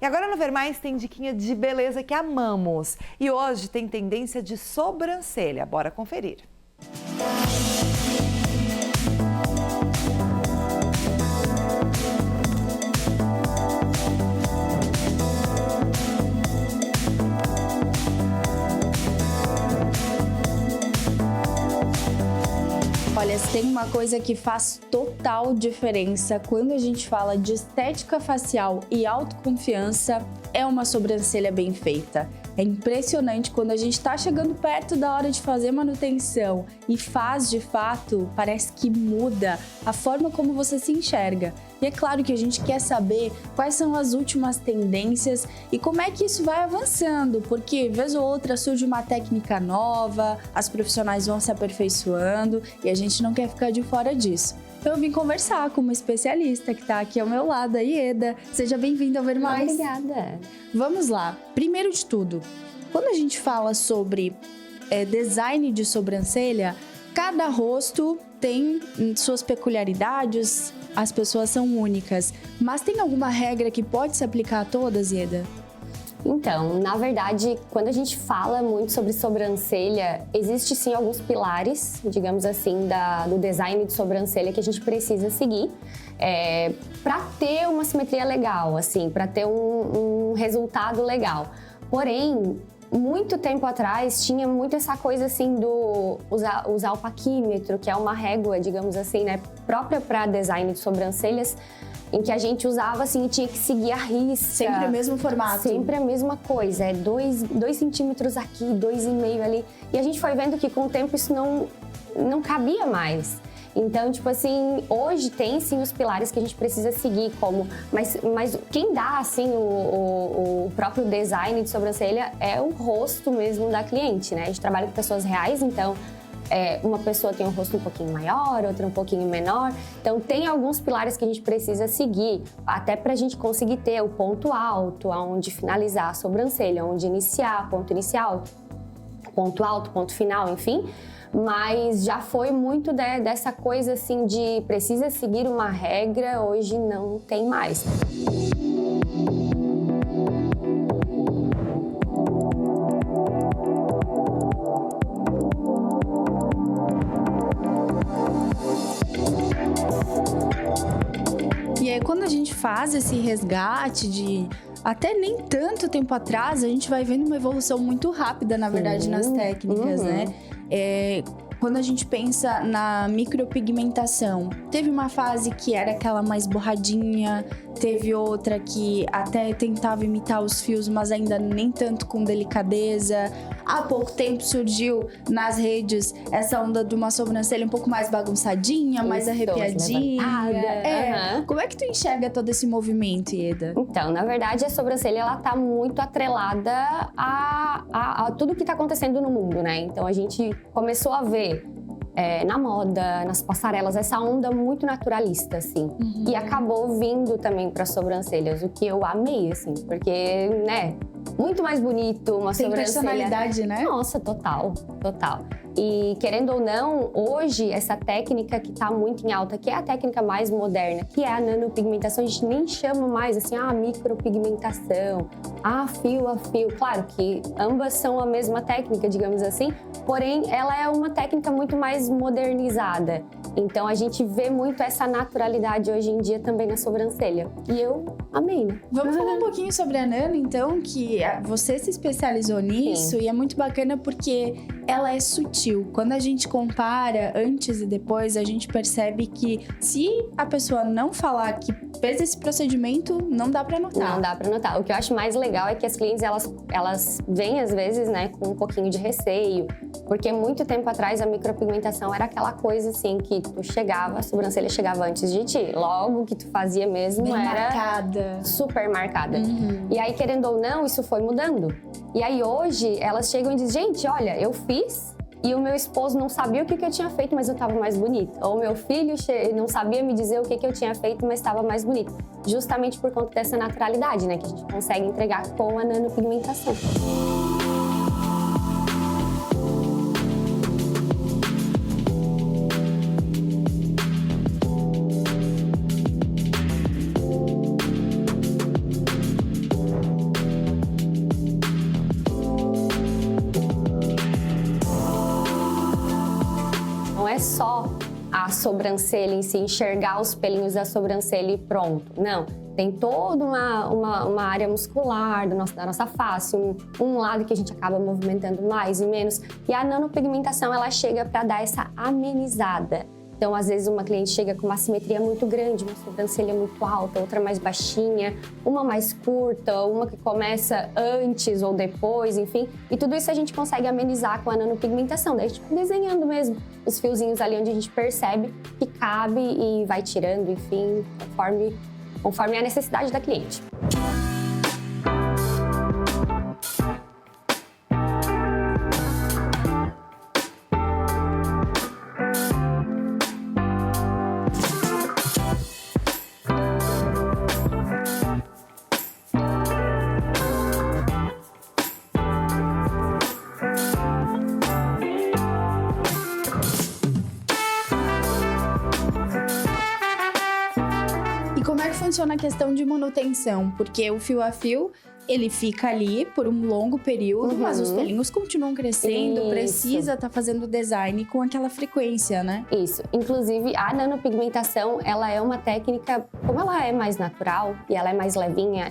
E agora no Ver Mais tem diquinha de beleza que amamos. E hoje tem tendência de sobrancelha. Bora conferir. Olha, se tem uma coisa que faz total diferença quando a gente fala de estética facial e autoconfiança, é uma sobrancelha bem feita. É impressionante quando a gente tá chegando perto da hora de fazer manutenção e faz de fato, parece que muda a forma como você se enxerga. E é claro que a gente quer saber quais são as últimas tendências e como é que isso vai avançando, porque vez ou outra surge uma técnica nova, as profissionais vão se aperfeiçoando e a gente não quer ficar de fora disso. Então eu vim conversar com uma especialista que está aqui ao meu lado, a Ieda. Seja bem-vinda ao Ver Mais. Obrigada. Vamos lá. Primeiro de tudo, quando a gente fala sobre design de sobrancelha, cada rosto tem suas peculiaridades, as pessoas são únicas. Mas tem alguma regra que pode se aplicar a todas, Ieda? Então, na verdade, quando a gente fala muito sobre sobrancelha, existe sim alguns pilares, digamos assim, do design de sobrancelha que a gente precisa seguir para ter uma simetria legal, assim, para ter um resultado legal. Porém, muito tempo atrás tinha muito essa coisa assim do usar o paquímetro, que é uma régua, digamos assim, né, própria para design de sobrancelhas, em que a gente usava assim e tinha que seguir a risca. Sempre o mesmo formato. Sempre a mesma coisa, 2 centímetros aqui, 2,5 ali. E a gente foi vendo que com o tempo isso não cabia mais. Então, tipo assim, hoje tem sim os pilares que a gente precisa seguir, mas quem dá assim o próprio design de sobrancelha é o rosto mesmo da cliente, né? A gente trabalha com pessoas reais, então uma pessoa tem um rosto um pouquinho maior, outra um pouquinho menor. Então, tem alguns pilares que a gente precisa seguir, até pra gente conseguir ter o ponto alto, aonde finalizar a sobrancelha, onde iniciar, ponto inicial, ponto alto, ponto final, enfim. Mas já foi muito dessa coisa assim de precisa seguir uma regra, hoje não tem mais. E aí, quando a gente faz esse resgate de até nem tanto tempo atrás, a gente vai vendo uma evolução muito rápida, na verdade, nas técnicas, né? Quando a gente pensa na micropigmentação, teve uma fase que era aquela mais borradinha, teve outra que até tentava imitar os fios, mas ainda nem tanto com delicadeza. Há pouco tempo surgiu nas redes essa onda de uma sobrancelha um pouco mais bagunçadinha, mais arrepiadinha. Como é que tu enxerga todo esse movimento, Ieda? Então, na verdade, a sobrancelha ela tá muito atrelada a tudo que tá acontecendo no mundo, né? Então, a gente começou a ver na moda, nas passarelas, essa onda muito naturalista, assim. E acabou vindo também para sobrancelhas, o que eu amei, assim, porque, né, muito mais bonito uma Tem sobrancelha. personalidade, né? Nossa, total. E querendo ou não, hoje essa técnica que tá muito em alta, que é a técnica mais moderna, que é a nanopigmentação, a gente nem chama mais assim, micropigmentação, fio a fio. Claro que ambas são a mesma técnica, digamos assim, porém ela é uma técnica muito mais modernizada. Então a gente vê muito essa naturalidade hoje em dia também na sobrancelha. E eu amei, né? Vamos falar um pouquinho sobre a nano, então, que você se especializou nisso. Sim. E é muito bacana porque ela é sutil. Quando a gente compara antes e depois, a gente percebe que se a pessoa não falar que fez esse procedimento, não dá pra notar. Não dá pra notar. O que eu acho mais legal é que as clientes, elas vêm às vezes, né, com um pouquinho de receio, porque muito tempo atrás a micropigmentação era aquela coisa assim, que tu chegava, a sobrancelha chegava antes de ti. Logo, o que tu fazia mesmo bem era marcada. Super marcada. E aí, querendo ou não, isso foi mudando. E aí, hoje, elas chegam e dizem, gente, olha, eu fiz e o meu esposo não sabia o que eu tinha feito, mas eu tava mais bonita. Ou o meu filho não sabia me dizer o que eu tinha feito, mas estava mais bonita. Justamente por conta dessa naturalidade, né, que a gente consegue entregar com a nanopigmentação. sobrancelha em si, enxergar os pelinhos da sobrancelha e pronto. Não, tem toda uma área muscular da nossa face, um lado que a gente acaba movimentando mais e menos. E a nanopigmentação, ela chega para dar essa amenizada. Então, às vezes, uma cliente chega com uma simetria muito grande, uma sobrancelha muito alta, outra mais baixinha, uma mais curta, uma que começa antes ou depois, enfim. E tudo isso a gente consegue amenizar com a nanopigmentação. Daí a gente vai desenhando mesmo os fiozinhos ali onde a gente percebe que cabe e vai tirando, enfim, conforme a necessidade da cliente. E como é que funciona a questão de manutenção? Porque o fio a fio, ele fica ali por um longo período, mas os pelinhos continuam crescendo, precisa estar fazendo design com aquela frequência, né? Isso. Inclusive, a nanopigmentação, ela é uma técnica, como ela é mais natural e ela é mais levinha,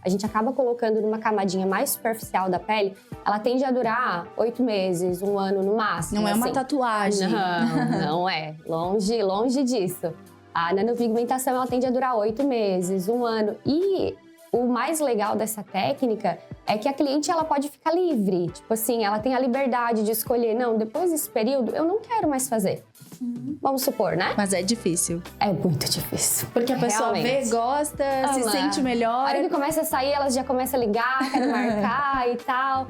a gente acaba colocando numa camadinha mais superficial da pele, ela tende a durar 8 meses, 1 ano no máximo. Não é uma assim. tatuagem. Não é. Longe disso. A nanopigmentação, ela tende a durar 8 meses, 1 ano. E o mais legal dessa técnica é que a cliente, ela pode ficar livre. Tipo assim, ela tem a liberdade de escolher, não, depois desse período, eu não quero mais fazer. Vamos supor, né? Mas é difícil. É muito difícil. Porque a pessoa Realmente. vê, gosta, se Ama. sente A melhor. hora que começa a sair, elas já começam a ligar, querem marcar e tal.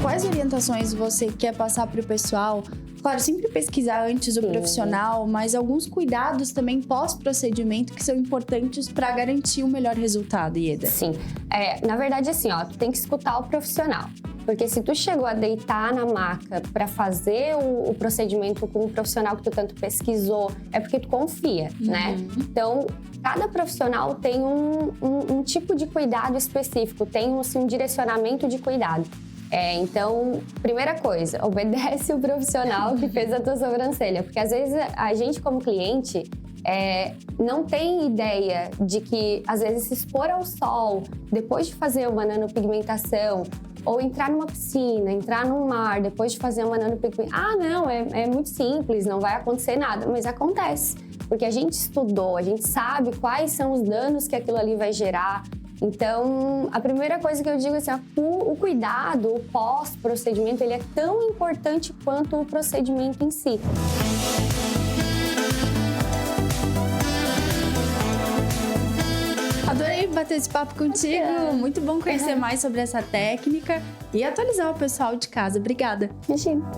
Quais orientações você quer passar para o pessoal? Claro, sempre pesquisar antes o profissional, mas alguns cuidados também pós-procedimento que são importantes para garantir o melhor resultado, Ieda. Sim. Na verdade, assim, ó, tu tem que escutar o profissional. Porque se tu chegou a deitar na maca para fazer o procedimento com o profissional que tu tanto pesquisou, é porque tu confia, né? Então, cada profissional tem um tipo de cuidado específico, tem assim, um direcionamento de cuidado. Então, primeira coisa, obedece o profissional que fez a tua sobrancelha. Porque às vezes a gente, como cliente, não tem ideia de que, às vezes, se expor ao sol, depois de fazer uma nanopigmentação, ou entrar numa piscina, entrar num mar, depois de fazer uma nanopigmentação. Ah, não, é muito simples, não vai acontecer nada. Mas acontece, porque a gente estudou, a gente sabe quais são os danos que aquilo ali vai gerar. Então, a primeira coisa que eu digo é assim, o cuidado, o pós-procedimento, ele é tão importante quanto o procedimento em si. Adorei bater esse papo contigo. Muito bom conhecer mais sobre essa técnica e atualizar o pessoal de casa. Obrigada. Imagina.